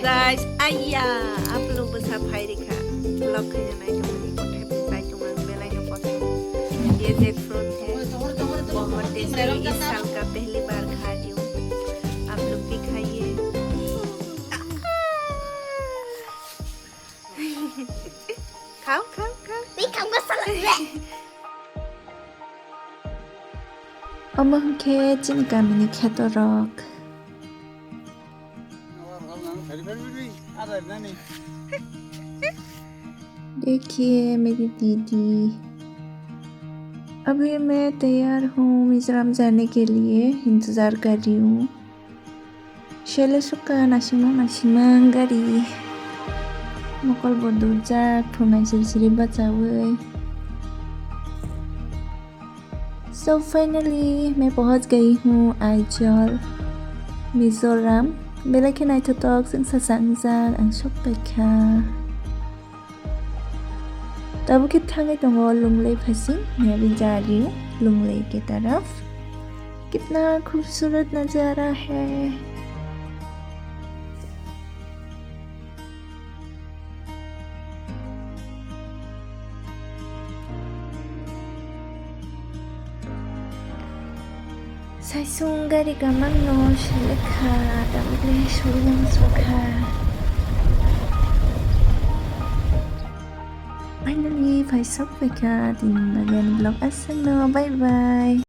guys, ayah, आप लोग बसा भाई दिखा, ब्लॉग खाने नहीं तो मुझे कोठे पे पाई तो मैं बेला नो पसंद, ये जैक फ्रूट है, बहुत टेस्टी, इस साल का पहली बार खा रही हूँ, आप लोग भी खाइए, खाओ खाओ खाओ, नहीं खाऊंगा साला Omong ke chinika mini khetorok. देखिए मेरी दीदी, अभी मैं तैयार हूँ मिजोरम जाने के लिए इंतज़ार कर रही हूँ. Shele suka nasimang gari. Mokol bodujak phumai siri bachawai. So finally मैं पहुँच गई हूँ आइजल मिजोरम. बेला खेनाय थोtok जों सासांजाक आं सबायखा. तब के थांगे दंगो लुंगले फसिंग मैं भी जा रही हूँ लुंगले की तरफ. कितना खूबसूरत नज़ारा है. Saisung gari gamang no shelekha dabule shulung soka. Finally, phải sắp về cả thì là gần vlog asano. Bye bye.